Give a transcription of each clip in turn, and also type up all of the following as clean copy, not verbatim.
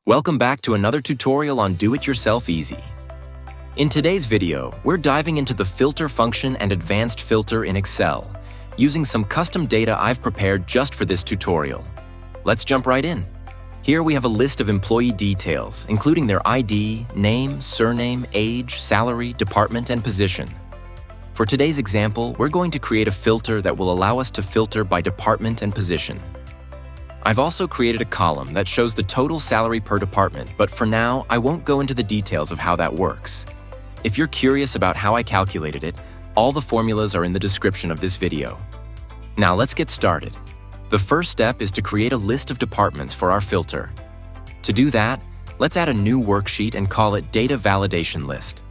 Welcome back to another tutorial on Do-It-Yourself Easy. In today's video, we're diving into the filter function and advanced filter in Excel, using some custom data I've prepared just for this tutorial. Let's jump right in. Here we have a list of employee details, including their ID, name, surname, age, salary, department, and position. For today's example, we're going to create a filter that will allow us to filter by department and position. I've also created a column that shows the total salary per department, but for now, I won't go into the details of how that works. If you're curious about how I calculated it, all the formulas are in the description of this video. Now let's get started. The first step is to create a list of departments for our filter. To do that, let's add a new worksheet and call it Data Validation List.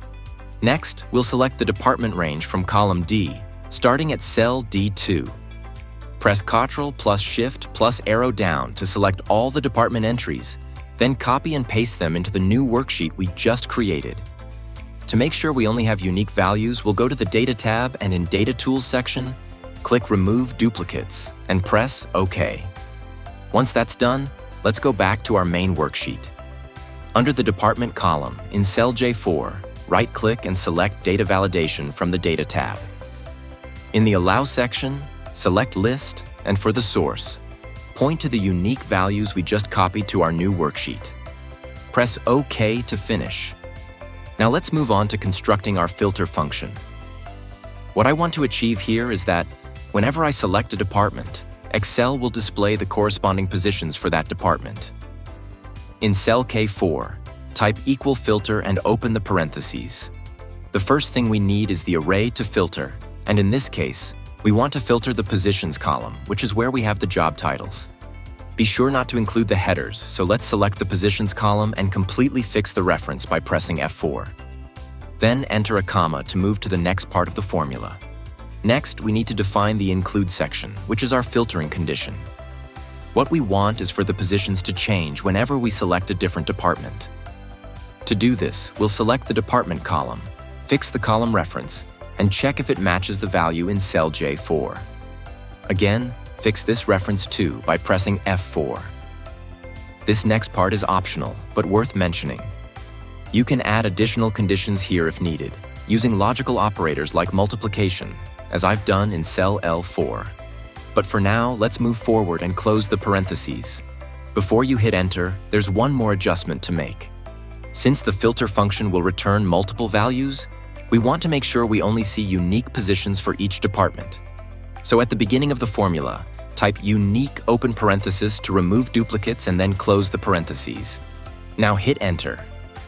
Next, we'll select the department range from column D, starting at cell D2. Press Ctrl plus Shift plus arrow down to select all the department entries, then copy and paste them into the new worksheet we just created. To make sure we only have unique values, we'll go to the Data tab and in Data Tools section, click Remove Duplicates and press OK. Once that's done, let's go back to our main worksheet. Under the Department column, in cell J4, right-click and select Data Validation from the Data tab. In the Allow section, select List, and for the source, point to the unique values we just copied to our new worksheet. Press OK to finish. Now let's move on to constructing our filter function. What I want to achieve here is that whenever I select a department, Excel will display the corresponding positions for that department. In cell K4, type equal filter and open the parentheses. The first thing we need is the array to filter, and in this case, we want to filter the positions column, which is where we have the job titles. Be sure not to include the headers, so let's select the positions column and completely fix the reference by pressing F4. Then enter a comma to move to the next part of the formula. Next, we need to define the include section, which is our filtering condition. What we want is for the positions to change whenever we select a different department. To do this, we'll select the department column, fix the column reference, and check if it matches the value in cell J4. Again, fix this reference too by pressing F4. This next part is optional, but worth mentioning. You can add additional conditions here if needed, using logical operators like multiplication, as I've done in cell L4. But for now, let's move forward and close the parentheses. Before you hit Enter, there's one more adjustment to make. Since the filter function will return multiple values, we want to make sure we only see unique positions for each department. So at the beginning of the formula, type unique open parenthesis to remove duplicates and then close the parentheses. Now hit Enter.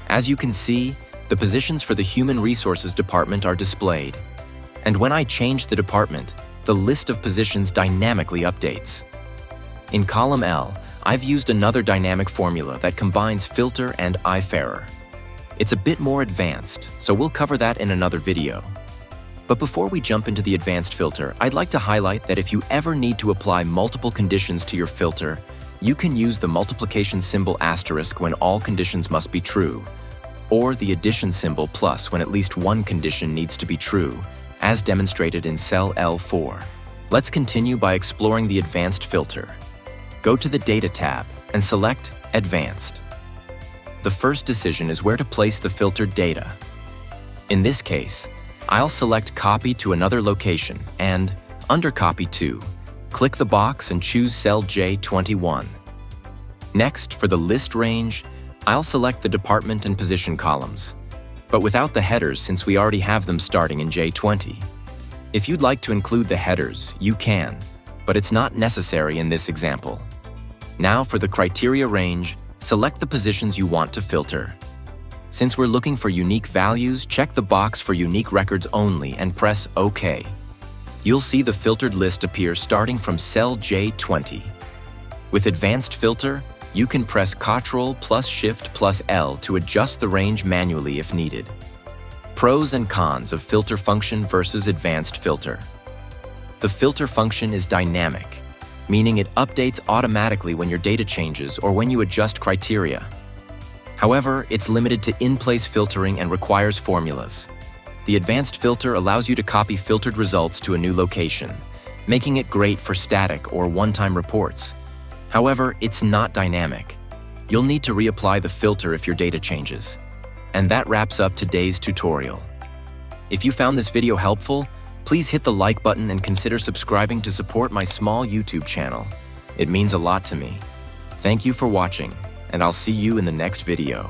As you can see, the positions for the Human Resources department are displayed. And when I change the department, the list of positions dynamically updates. In column L, I've used another dynamic formula that combines filter and IFERROR. It's a bit more advanced, so we'll cover that in another video. But before we jump into the advanced filter, I'd like to highlight that if you ever need to apply multiple conditions to your filter, you can use the multiplication symbol asterisk when all conditions must be true, or the addition symbol plus when at least one condition needs to be true, as demonstrated in cell L4. Let's continue by exploring the advanced filter. Go to the Data tab and select Advanced. The first decision is where to place the filtered data. In this case, I'll select Copy to another location and, under Copy to, click the box and choose cell J21. Next, for the list range, I'll select the department and position columns, but without the headers since we already have them starting in J20. If you'd like to include the headers, you can, but it's not necessary in this example. Now for the criteria range, select the positions you want to filter. Since we're looking for unique values, check the box for unique records only and press OK. You'll see the filtered list appear starting from cell J20. With Advanced Filter, you can press Ctrl plus Shift plus L to adjust the range manually if needed. Pros and cons of filter function versus advanced filter. The filter function is dynamic, meaning it updates automatically when your data changes or when you adjust criteria. However, it's limited to in-place filtering and requires formulas. The advanced filter allows you to copy filtered results to a new location, making it great for static or one-time reports. However, it's not dynamic. You'll need to reapply the filter if your data changes. And that wraps up today's tutorial. If you found this video helpful, please hit the like button and consider subscribing to support my small YouTube channel. It means a lot to me. Thank you for watching, and I'll see you in the next video.